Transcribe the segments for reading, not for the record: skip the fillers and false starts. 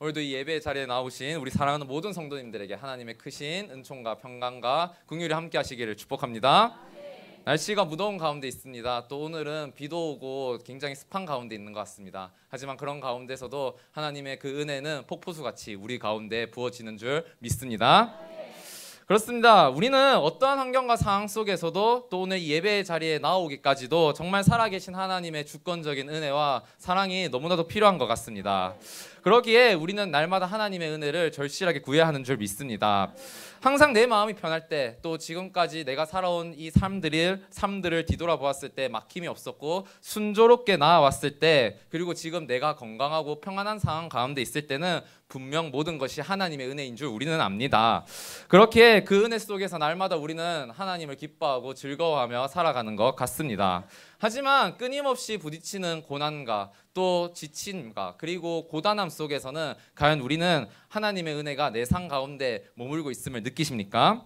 오늘도 이 예배 자리에 나오신 우리 사랑하는 모든 성도님들에게 하나님의 크신 은총과 평강과 긍휼이 함께 하시기를 축복합니다. 날씨가 무더운 가운데 있습니다. 또 오늘은 비도 오고 굉장히 습한 가운데 있는 것 같습니다. 하지만 그런 가운데서도 하나님의 그 은혜는 폭포수같이 우리 가운데 부어지는 줄 믿습니다. 그렇습니다. 우리는 어떠한 환경과 상황 속에서도 또 오늘 예배 자리에 나오기까지도 정말 살아계신 하나님의 주권적인 은혜와 사랑이 너무나도 필요한 것 같습니다. 그러기에 우리는 날마다 하나님의 은혜를 절실하게 구해야 하는 줄 믿습니다. 항상 내 마음이 편할 때, 또 지금까지 내가 살아온 이 삶들을 뒤돌아보았을 때 막힘이 없었고 순조롭게 나아왔을 때, 그리고 지금 내가 건강하고 평안한 상황 가운데 있을 때는 분명 모든 것이 하나님의 은혜인 줄 우리는 압니다. 그렇게 그 은혜 속에서 날마다 우리는 하나님을 기뻐하고 즐거워하며 살아가는 것 같습니다. 하지만 끊임없이 부딪히는 고난과 또 지침과 그리고 고단함 속에서는 과연 우리는 하나님의 은혜가 내 삶 가운데 머물고 있음을 느끼십니까?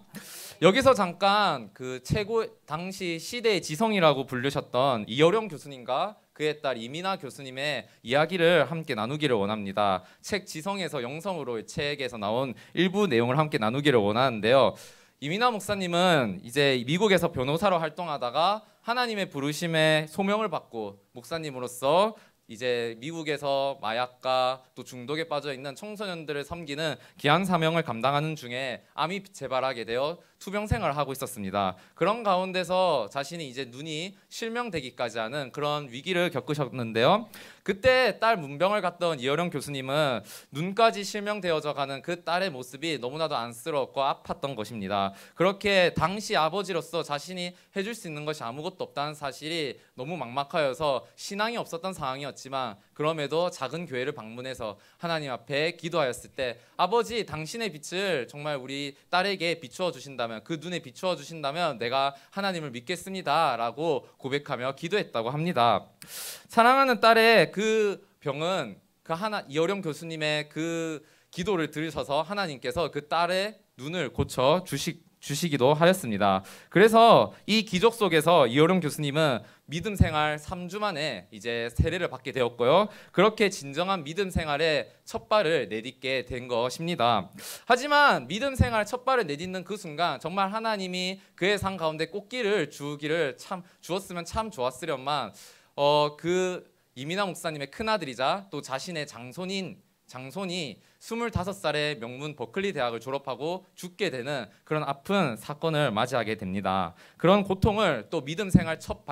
여기서 잠깐 그 최고 당시 시대의 지성이라고 부르셨던 이어령 교수님과 그의 딸 이민아 교수님의 이야기를 함께 나누기를 원합니다. 책 지성에서 영성으로의 책에서 나온 일부 내용을 함께 나누기를 원하는데요. 이민아 목사님은 이제 미국에서 변호사로 활동하다가 하나님의 부르심에 소명을 받고 목사님으로서 이제 미국에서 마약과 또 중독에 빠져 있는 청소년들을 섬기는 귀한 사명을 감당하는 중에 암이 재발하게 되어 투병 생활을 하고 있었습니다. 그런 가운데서 자신이 이제 눈이 실명되기까지 하는 그런 위기를 겪으셨는데요. 그때 딸 문병을 갔던 이어령 교수님은 눈까지 실명되어져 가는 그 딸의 모습이 너무나도 안쓰럽고 아팠던 것입니다. 그렇게 당시 아버지로서 자신이 해줄 수 있는 것이 아무것도 없다는 사실이 너무 막막하여서 신앙이 없었던 상황이었지만, 그럼에도 작은 교회를 방문해서 하나님 앞에 기도하였을 때, 아버지, 당신의 빛을 정말 우리 딸에게 비추어 주신다면, 그 눈에 비추어 주신다면 내가 하나님을 믿겠습니다 라고 고백하며 기도했다고 합니다. 사랑하는 딸의 그 병은 이어령 교수님의 그 기도를 들으셔서 하나님께서 그 딸의 눈을 고쳐 주시기도 하였습니다. 그래서 이 기적 속에서 이어령 교수님은 믿음 생활 3주 만에 이제 세례를 받게 되었고요. 그렇게 진정한 믿음 생활의 첫 발을 내딛게 된 것입니다. 하지만 믿음 생활 첫 발을 내딛는 그 순간 정말 하나님이 그의 삶 가운데 꽃길을 주었으면 참 좋았으련만 그 이민아 목사님의 큰아들이자 또 자신의 장손이 25살에 명문 버클리 대학을 졸업하고 죽게 되는 그런 아픈 사건을 맞이하게 됩니다. 그런 고통을 또 믿음 생활 첫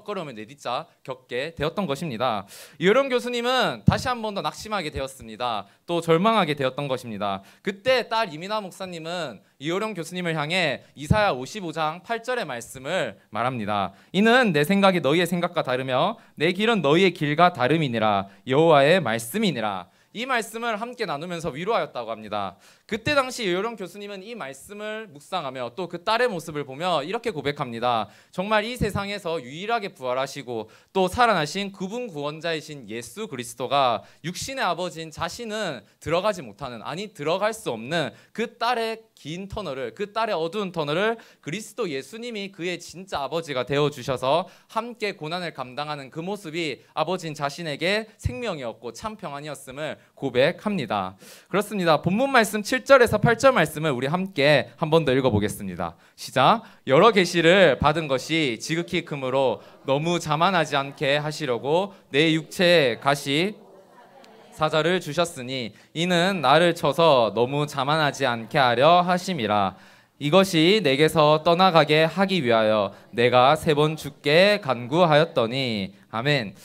걸음을 내딛자 겪게 되었던 것입니다. 이어령 교수님은 다시 한 번 더 낙심하게 되었습니다. 또 절망하게 되었던 것입니다. 그때 딸 이민아 목사님은 이어령 교수님을 향해 이사야 55장 8절의 말씀을 말합니다. 이는 내 생각이 너희의 생각과 다르며 내 길은 너희의 길과 다름이니라. 여호와의 말씀이니라. 이 말씀을 함께 나누면서 위로하였다고 합니다. 그때 당시 이어령 교수님은 이 말씀을 묵상하며 또 그 딸의 모습을 보며 이렇게 고백합니다. 정말 이 세상에서 유일하게 부활하시고 또 살아나신 그분 구원자이신 예수 그리스도가 육신의 아버지인 자신은 들어갈 수 없는 그 딸의 긴 터널을, 그 딸의 어두운 터널을 그리스도 예수님이 그의 진짜 아버지가 되어주셔서 함께 고난을 감당하는 그 모습이 아버지인 자신에게 생명이었고 참 평안이었음을 고백합니다. 그렇습니다. 본문 말씀 7절에서 8절 말씀을 우리 함께 한 번 더 읽어보겠습니다. 시작. 여러 계시를 받은 것이 지극히 크므로 너무 자만하지 않게 하시려고 내 육체에 가시 사자를 주셨으니 이는 나를 쳐서 너무 자만하지 않게 하려 하심이라. 이것이 내게서 떠나가게 하기 위하여 내가 3번 주께 간구하였더니. 아멘.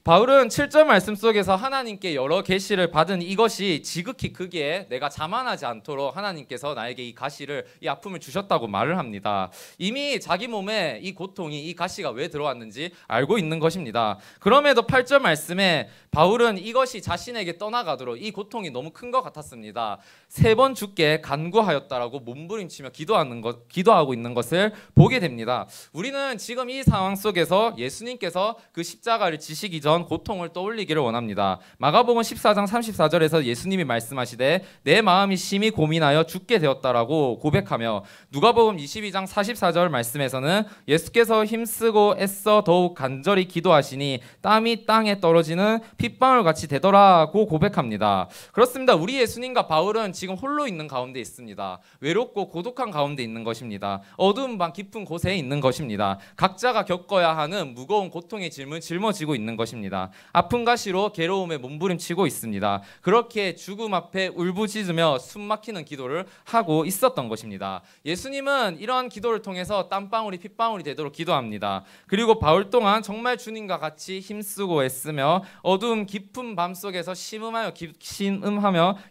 바울은 7절 말씀 속에서 하나님께 여러 계시를 받은 이것이 지극히 크기에 내가 자만하지 않도록 하나님께서 나에게 이 아픔을 주셨다고 말을 합니다. 이미 자기 몸에 이 고통이, 이 가시가 왜 들어왔는지 알고 있는 것입니다. 그럼에도 8절 말씀에 바울은 이것이 자신에게 떠나가도록 이 고통이 너무 큰 것 같았습니다. 3번 주께 간구하였다라고 몸부림치며 기도하고 있는 것을 보게 됩니다. 우리는 지금 이 상황 속에서 예수님께서 그 십자가를 지시기 전 그런 고통을 떠올리기를 원합니다. 마가복음 14장 34절에서 예수님이 말씀하시되 내 마음이 심히 고민하여 죽게 되었다라고 고백하며, 누가복음 22장 44절 말씀에서는 예수께서 힘쓰고 애써 더욱 간절히 기도하시니 땀이 땅에 떨어지는 핏방울 같이 되더라고 고백합니다. 그렇습니다. 우리 예수님과 바울은 지금 홀로 있는 가운데 있습니다. 외롭고 고독한 가운데 있는 것입니다. 어두운 방 깊은 곳에 있는 것입니다. 각자가 겪어야 하는 무거운 고통의 짐을 짊어지고 있는 것입니다. 아픈 가시로 괴로움에 몸부림치고 있습니다. 그렇게 죽음 앞에 울부짖으며 숨막히는 기도를 하고 있었던 것입니다. 예수님은 이러한 기도를 통해서 땀방울이 핏방울이 되도록 기도합니다. 그리고 바울 또한 정말 주님과 같이 힘쓰고 애쓰며 어두운 깊은 밤 속에서 신음하며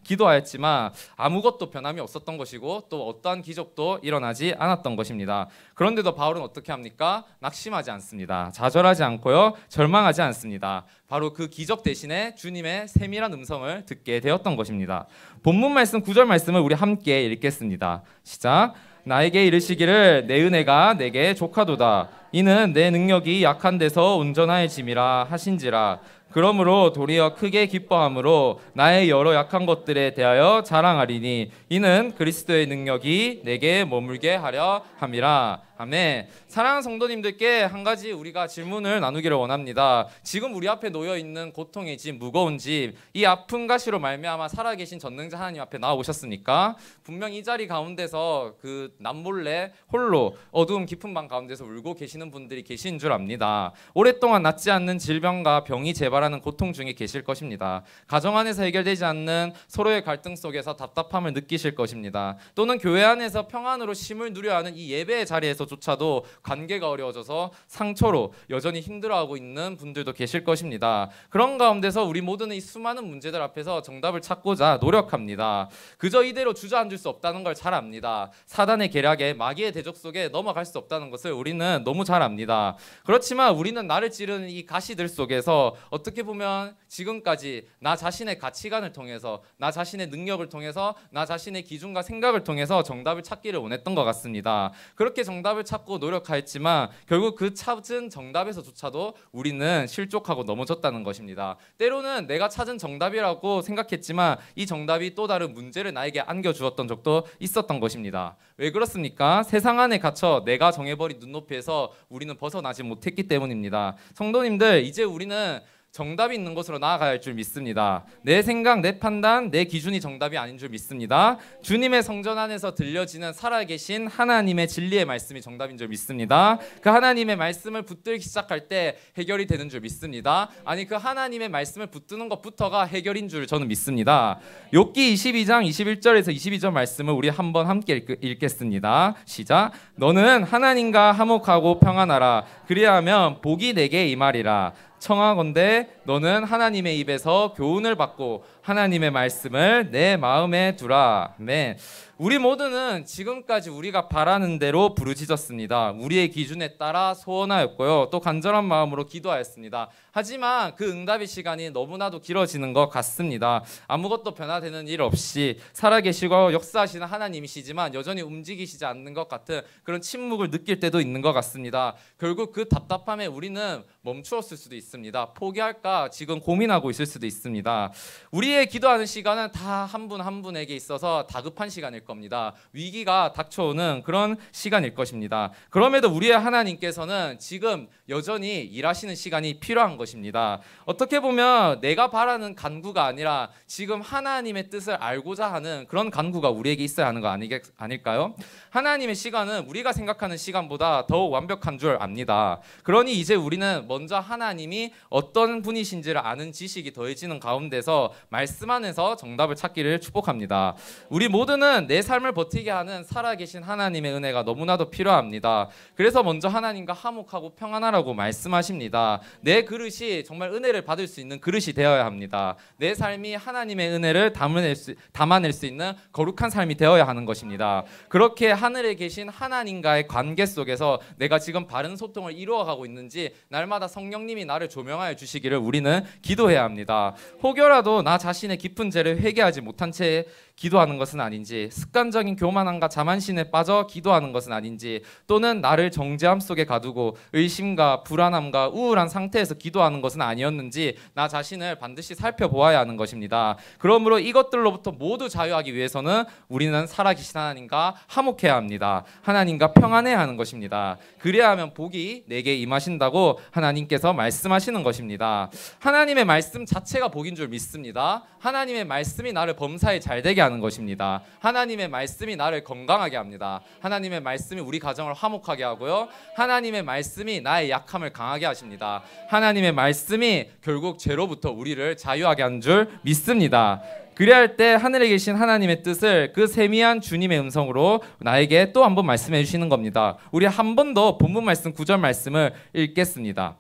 기도하였지만 아무것도 변함이 없었던 것이고 또 어떠한 기적도 일어나지 않았던 것입니다. 그런데도 바울은 어떻게 합니까? 낙심하지 않습니다. 좌절하지 않고요, 절망하지 않습니다. 바로 그 기적 대신에 주님의 세밀한 음성을 듣게 되었던 것입니다. 본문 말씀 9절 말씀을 우리 함께 읽겠습니다. 시작. 나에게 이르시기를 내 은혜가 내게 족하도다. 이는 내 능력이 약한 데서 온전하여짐이라 하신지라. 그러므로 도리어 크게 기뻐함으로 나의 여러 약한 것들에 대하여 자랑하리니 이는 그리스도의 능력이 내게 머물게 하려 함이라. 아멘. 사랑하는 성도님들께 한 가지 우리가 질문을 나누기를 원합니다. 지금 우리 앞에 놓여있는 고통의 짐, 무거운 짐, 이 아픈 가시로 말미암아 살아계신 전능자 하나님 앞에 나와오셨습니까? 분명 이 자리 가운데서 그 남몰래 홀로 어두운 깊은 방 가운데서 울고 계시는 분들이 계신 줄 압니다. 오랫동안 낫지 않는 질병과 병이 재발하는 고통 중에 계실 것입니다. 가정 안에서 해결되지 않는 서로의 갈등 속에서 답답함을 느끼실 것입니다. 또는 교회 안에서 평안으로 쉼을 누려야 하는 이 예배의 자리에서 조차도 관계가 어려워져서 상처로 여전히 힘들어하고 있는 분들도 계실 것입니다. 그런 가운데서 우리 모두는 이 수많은 문제들 앞에서 정답을 찾고자 노력합니다. 그저 이대로 주저앉을 수 없다는 걸 잘 압니다. 사단의 계략에 마귀의 대적 속에 넘어갈 수 없다는 것을 우리는 너무 잘 압니다. 그렇지만 우리는 나를 찌르는 이 가시들 속에서 어떻게 보면 지금까지 나 자신의 가치관을 통해서, 나 자신의 능력을 통해서, 나 자신의 기준과 생각을 통해서 정답을 찾기를 원했던 것 같습니다. 그렇게 정답을 찾고 노력하였지만 결국 그 찾은 정답에서조차도 우리는 실족하고 넘어졌다는 것입니다. 때로는 내가 찾은 정답이라고 생각했지만 이 정답이 또 다른 문제를 나에게 안겨주었던 적도 있었던 것입니다. 왜 그렇습니까? 세상 안에 갇혀 내가 정해버린 눈높이에서 우리는 벗어나지 못했기 때문입니다. 성도님들, 이제 우리는 정답이 있는 곳으로 나아가야 할 줄 믿습니다. 내 생각, 내 판단, 내 기준이 정답이 아닌 줄 믿습니다. 주님의 성전 안에서 들려지는 살아계신 하나님의 진리의 말씀이 정답인 줄 믿습니다. 그 하나님의 말씀을 붙들기 시작할 때 해결이 되는 줄 믿습니다. 아니, 그 하나님의 말씀을 붙드는 것부터가 해결인 줄 저는 믿습니다. 욥기 22장 21절에서 22절 말씀을 우리 한번 함께 읽겠습니다. 시작. 너는 하나님과 화목하고 평안하라. 그리하면 복이 내게 임하리라. 청하건대 너는 하나님의 입에서 교훈을 받고 하나님의 말씀을 내 마음에 두라. 아멘. 우리 모두는 지금까지 우리가 바라는 대로 부르짖었습니다. 우리의 기준에 따라 소원하였고요, 또 간절한 마음으로 기도하였습니다. 하지만 그 응답의 시간이 너무나도 길어지는 것 같습니다. 아무것도 변화되는 일 없이 살아계시고 역사하시는 하나님이시지만 여전히 움직이시지 않는 것 같은 그런 침묵을 느낄 때도 있는 것 같습니다. 결국 그 답답함에 우리는 멈추었을 수도 있습니다. 포기할까 지금 고민하고 있을 수도 있습니다. 우리의 기도하는 시간은 다 한 분 한 분에게 있어서 다급한 시간일 겁니다. 위기가 닥쳐오는 그런 시간일 것입니다. 그럼에도 우리의 하나님께서는 지금 여전히 일하시는 시간이 필요한 것입니다. 어떻게 보면 내가 바라는 간구가 아니라 지금 하나님의 뜻을 알고자 하는 그런 간구가 우리에게 있어야 하는 거 아닐까요? 하나님의 시간은 우리가 생각하는 시간보다 더욱 완벽한 줄 압니다. 그러니 이제 우리는 먼저 하나님이 어떤 분이신지를 아는 지식이 더해지는 가운데서 말씀 안에서 정답을 찾기를 축복합니다. 우리 모두는 내 삶을 버티게 하는 살아계신 하나님의 은혜가 너무나도 필요합니다. 그래서 먼저 하나님과 화목하고 평안하라고 말씀하십니다. 내 그릇이 정말 은혜를 받을 수 있는 그릇이 되어야 합니다. 내 삶이 하나님의 은혜를 담아낼 수 있는 거룩한 삶이 되어야 하는 것입니다. 그렇게 하늘에 계신 하나님과의 관계 속에서 내가 지금 바른 소통을 이루어가고 있는지 날마다 성령님이 나를 조명하여 주시기를 우리는 기도해야 합니다. 혹여라도 나 자신의 깊은 죄를 회개하지 못한 채 기도하는 것은 아닌지, 습관적인 교만함과 자만심에 빠져 기도하는 것은 아닌지, 또는 나를 정죄함 속에 가두고 의심과 불안함과 우울한 상태에서 기도하는 것은 아니었는지 나 자신을 반드시 살펴보아야 하는 것입니다. 그러므로 이것들로부터 모두 자유하기 위해서는 우리는 살아계신 하나님과 화목해야 합니다. 하나님과 평안해야 하는 것입니다. 그래야 하면 복이 내게 임하신다고 하나님께서 말씀하시는 것입니다. 하나님의 말씀 자체가 복인 줄 믿습니다. 하나님의 말씀이 나를 범사에 잘되게 하는 것입니다. 하나님의 말씀이 나를 건강하게 합니다. 하나님의 말씀이 우리 가정을 화목하게 하고요. 하나님의 말씀이 나의 약함을 강하게 하십니다. 하나님의 말씀이 결국 죄로부터 우리를 자유하게 하는 줄 믿습니다. 그래야 할 때 하늘에 계신 하나님의 뜻을 그 세미한 주님의 음성으로 나에게 또 한 번 말씀해 주시는 겁니다. 우리 한 번 더 본문 말씀 9절 말씀을 읽겠습니다.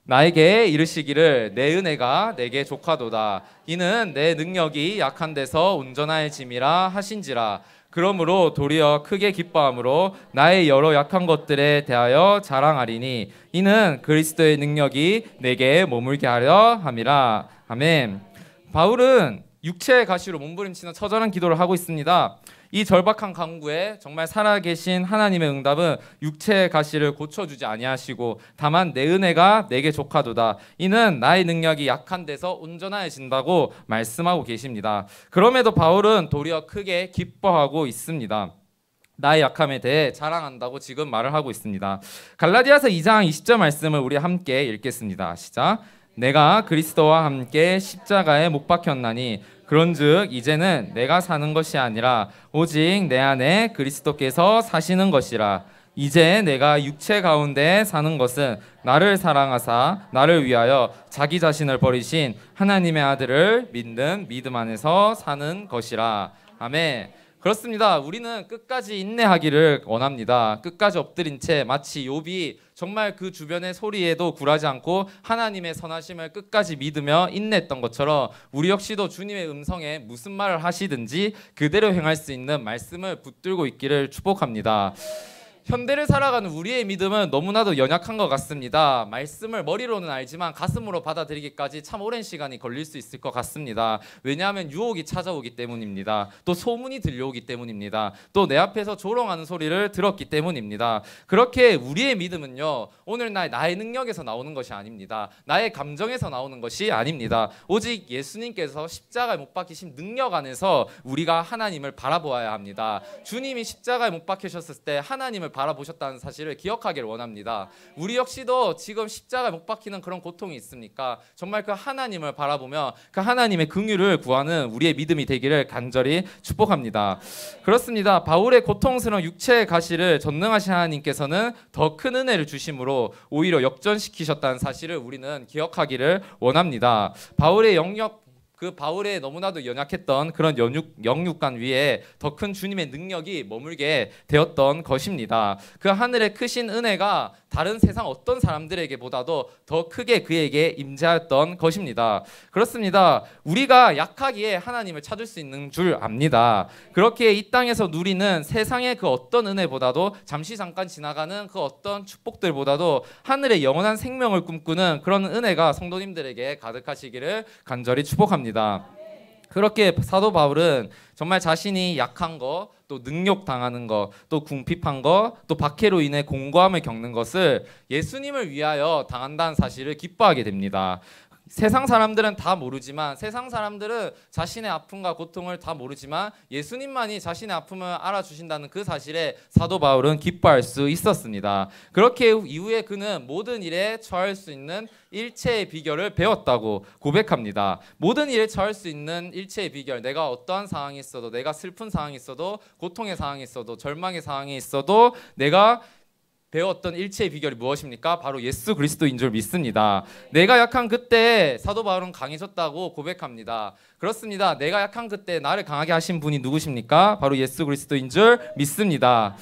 나에게 이르시기를 내 은혜가 내게 족하도다. 이는 내 능력이 약한 데서 온전하여짐이라 하신지라. 그러므로 도리어 크게 기뻐함으로 나의 여러 약한 것들에 대하여 자랑하리니 이는 그리스도의 능력이 내게 머물게 하려 함이라. 아멘. 바울은 육체의 가시로 몸부림치는 처절한 기도를 하고 있습니다. 이 절박한 강구에 정말 살아계신 하나님의 응답은 육체의 가시를 고쳐주지 아니하시고 다만 내 은혜가 내게 족하도다. 이는 나의 능력이 약한 데서 온전하여진다고 말씀하고 계십니다. 그럼에도 바울은 도리어 크게 기뻐하고 있습니다. 나의 약함에 대해 자랑한다고 지금 말을 하고 있습니다. 갈라디아서 2장 20절 말씀을 우리 함께 읽겠습니다. 시작. 내가 그리스도와 함께 십자가에 못 박혔나니 그런즉 이제는 내가 사는 것이 아니라 오직 내 안에 그리스도께서 사시는 것이라. 이제 내가 육체 가운데 사는 것은 나를 사랑하사 나를 위하여 자기 자신을 버리신 하나님의 아들을 믿는 믿음 안에서 사는 것이라. 아멘. 그렇습니다. 우리는 끝까지 인내하기를 원합니다. 끝까지 엎드린 채 마치 욥이 정말 그 주변의 소리에도 굴하지 않고 하나님의 선하심을 끝까지 믿으며 인내했던 것처럼 우리 역시도 주님의 음성에 무슨 말을 하시든지 그대로 행할 수 있는 말씀을 붙들고 있기를 축복합니다. 현대를 살아가는 우리의 믿음은 너무나도 연약한 것 같습니다. 말씀을 머리로는 알지만 가슴으로 받아들이기까지 참 오랜 시간이 걸릴 수 있을 것 같습니다. 왜냐하면 유혹이 찾아오기 때문입니다. 또 소문이 들려오기 때문입니다. 또 내 앞에서 조롱하는 소리를 들었기 때문입니다. 그렇게 우리의 믿음은요, 오늘날 나의 능력에서 나오는 것이 아닙니다. 나의 감정에서 나오는 것이 아닙니다. 오직 예수님께서 십자가에 못 박히신 능력 안에서 우리가 하나님을 바라보아야 합니다. 주님이 십자가에 못 박히셨을 때 하나님을 바라보셨다는 사실을 기억하기를 원합니다. 우리 역시도 지금 십자가에 못 박히는 그런 고통이 있습니까? 정말 그 하나님을 바라보며 그 하나님의 긍휼을 구하는 우리의 믿음이 되기를 간절히 축복합니다. 그렇습니다. 바울의 고통스러운 육체의 가시를 전능하신 하나님께서는 더 큰 은혜를 주심으로 오히려 역전시키셨다는 사실을 우리는 기억하기를 원합니다. 바울의 너무나도 연약했던 그런 영육간 위에 더 큰 주님의 능력이 머물게 되었던 것입니다. 그 하늘의 크신 은혜가 다른 세상 어떤 사람들에게보다도 더 크게 그에게 임재하였던 것입니다. 그렇습니다. 우리가 약하기에 하나님을 찾을 수 있는 줄 압니다. 그렇게 이 땅에서 누리는 세상의 그 어떤 은혜보다도 잠시 잠깐 지나가는 그 어떤 축복들보다도 하늘의 영원한 생명을 꿈꾸는 그런 은혜가 성도님들에게 가득하시기를 간절히 축복합니다. 그렇게 사도 바울은 정말 자신이 약한 거, 또 능욕당하는 거, 또 궁핍한 거, 또 박해로 인해 공고함을 겪는 것을 예수님을 위하여 당한다는 사실을 기뻐하게 됩니다. 세상 사람들은 다 모르지만, 세상 사람들은 자신의 아픔과 고통을 다 모르지만 예수님만이 자신의 아픔을 알아주신다는 그 사실에 사도 바울은 기뻐할 수 있었습니다. 그렇게 이후에 그는 모든 일에 처할 수 있는 일체의 비결을 배웠다고 고백합니다. 모든 일에 처할 수 있는 일체의 비결, 내가 어떠한 상황이 있어도, 내가 슬픈 상황이 있어도, 고통의 상황이 있어도, 절망의 상황이 있어도 내가 배웠던 일체의 비결이 무엇입니까? 바로 예수 그리스도인 줄 믿습니다. 내가 약한 그때 사도 바울은 강해졌다고 고백합니다. 그렇습니다. 내가 약한 그때 나를 강하게 하신 분이 누구십니까? 바로 예수 그리스도인 줄 믿습니다.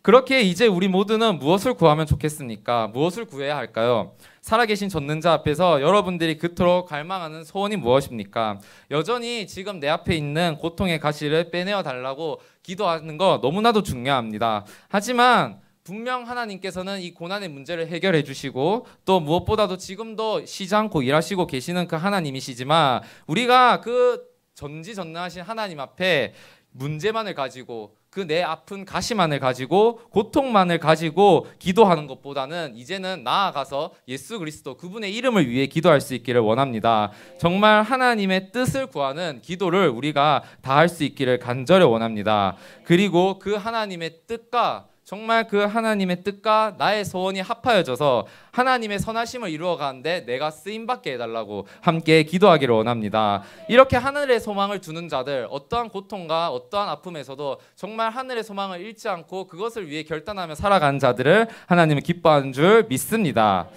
그렇게 이제 우리 모두는 무엇을 구하면 좋겠습니까? 무엇을 구해야 할까요? 살아계신 전능자 앞에서 여러분들이 그토록 갈망하는 소원이 무엇입니까? 여전히 지금 내 앞에 있는 고통의 가시를 빼내어 달라고 기도하는 거 너무나도 중요합니다. 하지만 분명 하나님께서는 이 고난의 문제를 해결해 주시고 또 무엇보다도 지금도 쉬지 않고 일하시고 계시는 그 하나님이시지만 우리가 그 전지전능하신 하나님 앞에 문제만을 가지고 그 내 아픈 가시만을 가지고 고통만을 가지고 기도하는 것보다는 이제는 나아가서 예수 그리스도 그분의 이름을 위해 기도할 수 있기를 원합니다. 정말 하나님의 뜻을 구하는 기도를 우리가 다 할 수 있기를 간절히 원합니다. 그리고 그 하나님의 뜻과 정말 그 하나님의 뜻과 나의 소원이 합하여져서 하나님의 선하심을 이루어가는데 내가 쓰임받게 해달라고 함께 기도하기를 원합니다. 이렇게 하늘의 소망을 두는 자들, 어떠한 고통과 어떠한 아픔에서도 정말 하늘의 소망을 잃지 않고 그것을 위해 결단하며 살아가는 자들을 하나님은 기뻐하는 줄 믿습니다.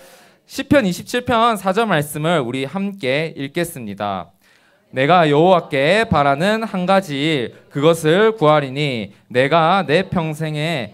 시편 27편 4절 말씀을 우리 함께 읽겠습니다. 내가 여호와께 바라는 한 가지 일, 그것을 구하리니 내가 내 평생에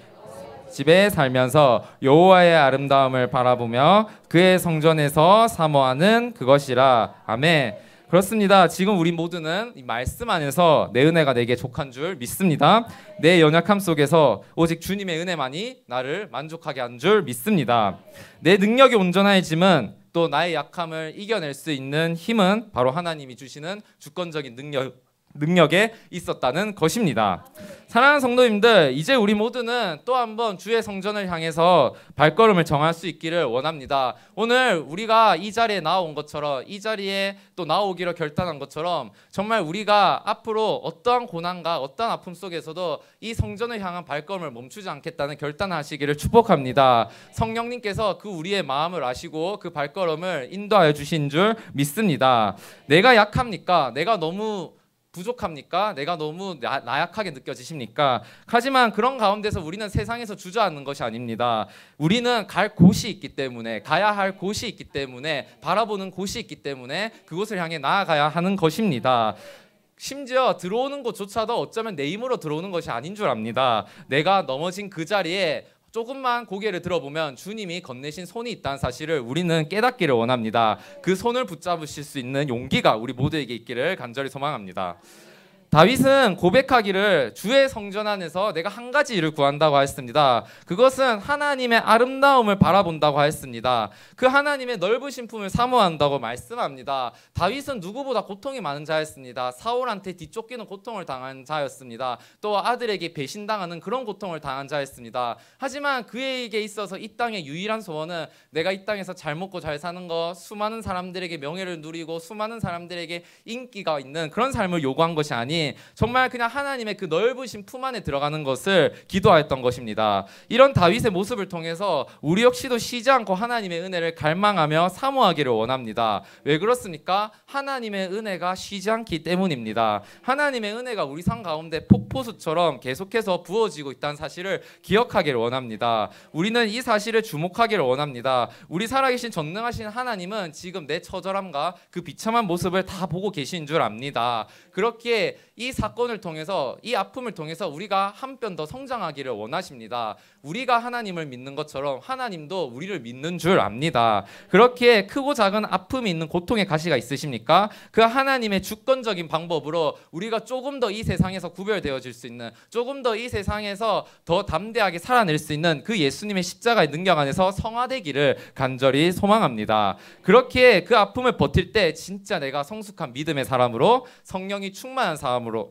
집에 살면서 여호와의 아름다움을 바라보며 그의 성전에서 사모하는 그것이라. 아멘. 그렇습니다. 지금 우리 모두는 이 말씀 안에서 내 은혜가 내게 족한 줄 믿습니다. 내 연약함 속에서 오직 주님의 은혜만이 나를 만족하게 한 줄 믿습니다. 내 능력이 온전해짐은 또 나의 약함을 이겨낼 수 있는 힘은 바로 하나님이 주시는 주권적인 능력에 있었다는 것입니다. 사랑하는 성도님들, 이제 우리 모두는 또 한번 주의 성전을 향해서 발걸음을 정할 수 있기를 원합니다. 오늘 우리가 이 자리에 나온 것처럼, 이 자리에 또 나오기로 결단한 것처럼 정말 우리가 앞으로 어떠한 고난과 어떠한 아픔 속에서도 이 성전을 향한 발걸음을 멈추지 않겠다는 결단하시기를 축복합니다. 성령님께서 그 우리의 마음을 아시고 그 발걸음을 인도하여 주신 줄 믿습니다. 내가 약합니까? 내가 너무 부족합니까? 내가 너무 나약하게 느껴지십니까? 하지만 그런 가운데서 우리는 세상에서 주저앉는 것이 아닙니다. 우리는 갈 곳이 있기 때문에, 가야 할 곳이 있기 때문에, 바라보는 곳이 있기 때문에 그곳을 향해 나아가야 하는 것입니다. 심지어 들어오는 곳조차도 어쩌면 내 힘으로 들어오는 것이 아닌 줄 압니다. 내가 넘어진 그 자리에 조금만 고개를 들어보면 주님이 건네신 손이 있다는 사실을 우리는 깨닫기를 원합니다. 그 손을 붙잡으실 수 있는 용기가 우리 모두에게 있기를 간절히 소망합니다. 다윗은 고백하기를 주의 성전 안에서 내가 한 가지 일을 구한다고 하였습니다. 그것은 하나님의 아름다움을 바라본다고 하였습니다. 그 하나님의 넓으신 품을 사모한다고 말씀합니다. 다윗은 누구보다 고통이 많은 자였습니다. 사울한테 뒤쫓기는 고통을 당한 자였습니다. 또 아들에게 배신당하는 그런 고통을 당한 자였습니다. 하지만 그에게 있어서 이 땅의 유일한 소원은 내가 이 땅에서 잘 먹고 잘 사는 것, 수많은 사람들에게 명예를 누리고 수많은 사람들에게 인기가 있는 그런 삶을 요구한 것이 아닌 정말 그냥 하나님의 그 넓으신 품 안에 들어가는 것을 기도하였던 것입니다. 이런 다윗의 모습을 통해서 우리 역시도 쉬지 않고 하나님의 은혜를 갈망하며 사모하기를 원합니다. 왜 그렇습니까? 하나님의 은혜가 쉬지 않기 때문입니다. 하나님의 은혜가 우리 삶 가운데 폭포수처럼 계속해서 부어지고 있다는 사실을 기억하기를 원합니다. 우리는 이 사실을 주목하기를 원합니다. 우리 살아계신 전능하신 하나님은 지금 내 처절함과 그 비참한 모습을 다 보고 계신 줄 압니다. 그렇기에 이 사건을 통해서, 이 아픔을 통해서 우리가 한 뼘 더 성장하기를 원하십니다. 우리가 하나님을 믿는 것처럼 하나님도 우리를 믿는 줄 압니다. 그렇게 크고 작은 아픔이 있는 고통의 가시가 있으십니까? 그 하나님의 주권적인 방법으로 우리가 조금 더 이 세상에서 구별되어질 수 있는, 조금 더 이 세상에서 더 담대하게 살아낼 수 있는 그 예수님의 십자가의 능력 안에서 성화되기를 간절히 소망합니다. 그렇게 그 아픔을 버틸 때 진짜 내가 성숙한 믿음의 사람으로, 성령이 충만한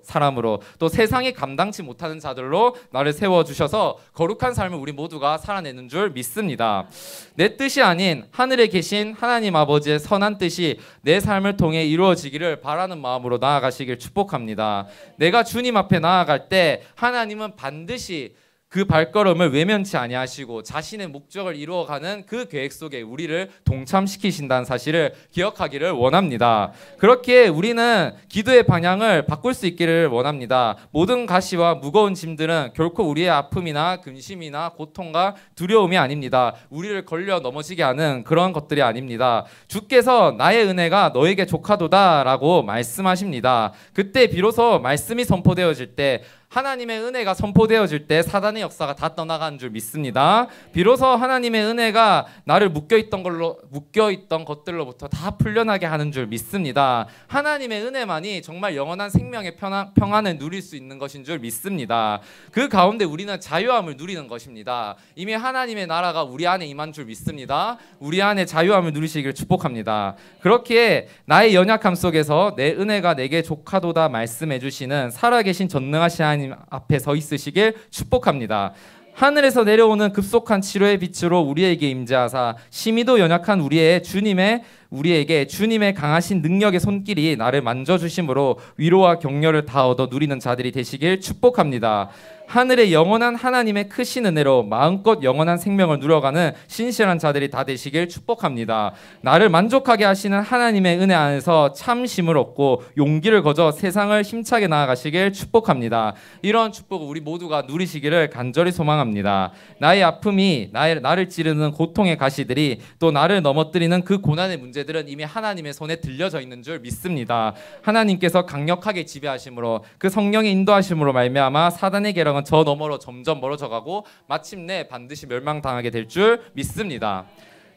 사람으로 또 세상이 감당치 못하는 자들로 나를 세워주셔서 거룩한 삶을 우리 모두가 살아내는 줄 믿습니다. 내 뜻이 아닌 하늘에 계신 하나님 아버지의 선한 뜻이 내 삶을 통해 이루어지기를 바라는 마음으로 나아가시길 축복합니다. 내가 주님 앞에 나아갈 때 하나님은 반드시 그 발걸음을 외면치 아니하시고 자신의 목적을 이루어가는 그 계획 속에 우리를 동참시키신다는 사실을 기억하기를 원합니다. 그렇게 우리는 기도의 방향을 바꿀 수 있기를 원합니다. 모든 가시와 무거운 짐들은 결코 우리의 아픔이나 근심이나 고통과 두려움이 아닙니다. 우리를 걸려 넘어지게 하는 그런 것들이 아닙니다. 주께서 나의 은혜가 너에게 족하도다 라고 말씀하십니다. 그때 비로소 말씀이 선포되어질 때 하나님의 은혜가 선포되어질 때 사단의 역사가 다 떠나가는 줄 믿습니다. 비로소 하나님의 은혜가 나를 묶여있던 것들로부터 다 풀려나게 하는 줄 믿습니다. 하나님의 은혜만이 정말 영원한 생명의 평안을 누릴 수 있는 것인 줄 믿습니다. 그 가운데 우리는 자유함을 누리는 것입니다. 이미 하나님의 나라가 우리 안에 임한 줄 믿습니다. 우리 안에 자유함을 누리시기를 축복합니다. 그렇기에 나의 연약함 속에서 내 은혜가 내게 족하도다 말씀해 주시는 살아계신 전능하신 하나님 앞에 서 있으시길 축복합니다. 하늘에서 내려오는 급속한 치료의 빛으로 우리에게 임재하사 심히도 연약한 우리에게 주님의 강하신 능력의 손길이 나를 만져주심으로 위로와 격려를 다 얻어 누리는 자들이 되시길 축복합니다. 하늘의 영원한 하나님의 크신 은혜로 마음껏 영원한 생명을 누려가는 신실한 자들이 다 되시길 축복합니다. 나를 만족하게 하시는 하나님의 은혜 안에서 참심을 얻고 용기를 거저 세상을 힘차게 나아가시길 축복합니다. 이런 축복을 우리 모두가 누리시기를 간절히 소망합니다. 나의 아픔이 나를 찌르는 고통의 가시들이 또 나를 넘어뜨리는 그 고난의 문제들은 이미 하나님의 손에 들려져 있는 줄 믿습니다. 하나님께서 강력하게 지배하심으로 그 성령의 인도하심으로 말미암아 사단의 계략은 저 너머로 점점 멀어져가고 마침내 반드시 멸망당하게 될 줄 믿습니다.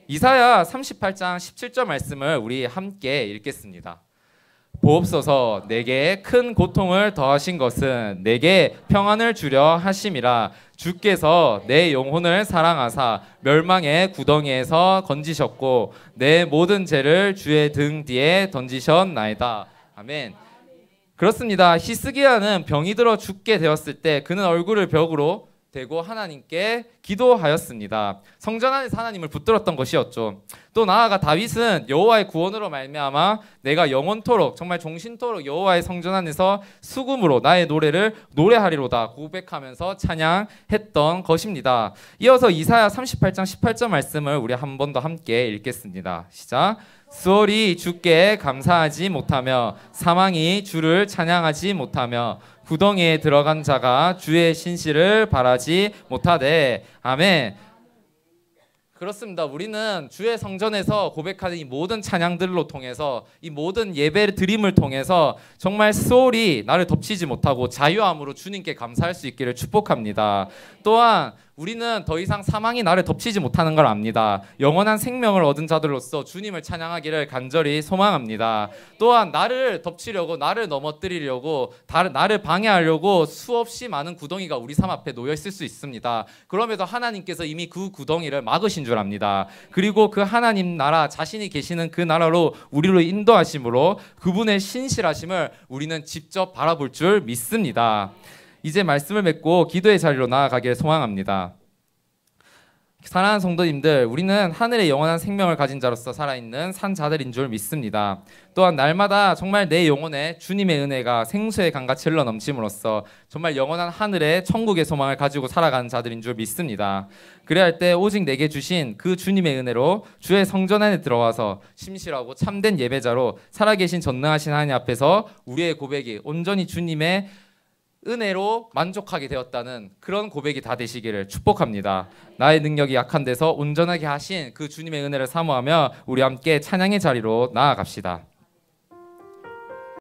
이사야 38장 17절 말씀을 우리 함께 읽겠습니다. 보옵소서 내게 큰 고통을 더하신 것은 내게 평안을 주려 하심이라. 주께서 내 영혼을 사랑하사 멸망의 구덩이에서 건지셨고 내 모든 죄를 주의 등 뒤에 던지셨나이다. 아멘. 그렇습니다. 히스기야는 병이 들어 죽게 되었을 때 그는 얼굴을 벽으로 대고 하나님께 기도하였습니다. 성전 안에서 하나님을 붙들었던 것이었죠. 또 나아가 다윗은 여호와의 구원으로 말미암아 내가 영원토록 정말 종신토록 여호와의 성전 안에서 수금으로 나의 노래를 노래하리로다 고백하면서 찬양했던 것입니다. 이어서 이사야 38장 18절 말씀을 우리 한 번 더 함께 읽겠습니다. 시작. 수월이 주께 감사하지 못하며 사망이 주를 찬양하지 못하며 구덩이에 들어간 자가 주의 신실을 바라지 못하되. 아멘. 그렇습니다. 우리는 주의 성전에서 고백하는 이 모든 찬양들로 통해서 이 모든 예배 드림을 통해서 정말 소홀히 나를 덮치지 못하고 자유함으로 주님께 감사할 수 있기를 축복합니다. 또한 우리는 더 이상 사망이 나를 덮치지 못하는 걸 압니다. 영원한 생명을 얻은 자들로서 주님을 찬양하기를 간절히 소망합니다. 또한 나를 덮치려고 나를 넘어뜨리려고 나를 방해하려고 수없이 많은 구덩이가 우리 삶 앞에 놓여 있을 수 있습니다. 그럼에도 하나님께서 이미 그 구덩이를 막으신 줄 압니다. 그리고 그 하나님 나라 자신이 계시는 그 나라로 우리를 인도하심으로 그분의 신실하심을 우리는 직접 바라볼 줄 믿습니다. 이제 말씀을 맺고 기도의 자리로 나아가길 소망합니다. 사랑하는 성도님들, 우리는 하늘의 영원한 생명을 가진 자로서 살아있는 산 자들인 줄 믿습니다. 또한 날마다 정말 내 영혼에 주님의 은혜가 생수의 강같이 흘러넘침으로써 정말 영원한 하늘의 천국의 소망을 가지고 살아가는 자들인 줄 믿습니다. 그래야 할 때 오직 내게 주신 그 주님의 은혜로 주의 성전 안에 들어와서 심실하고 참된 예배자로 살아계신 전능하신 하나님 앞에서 우리의 고백이 온전히 주님의 은혜로 만족하게 되었다는 그런 고백이 다 되시기를 축복합니다. 나의 능력이 약한 데서 온전하게 하신 그 주님의 은혜를 사모하며 우리 함께 찬양의 자리로 나아갑시다.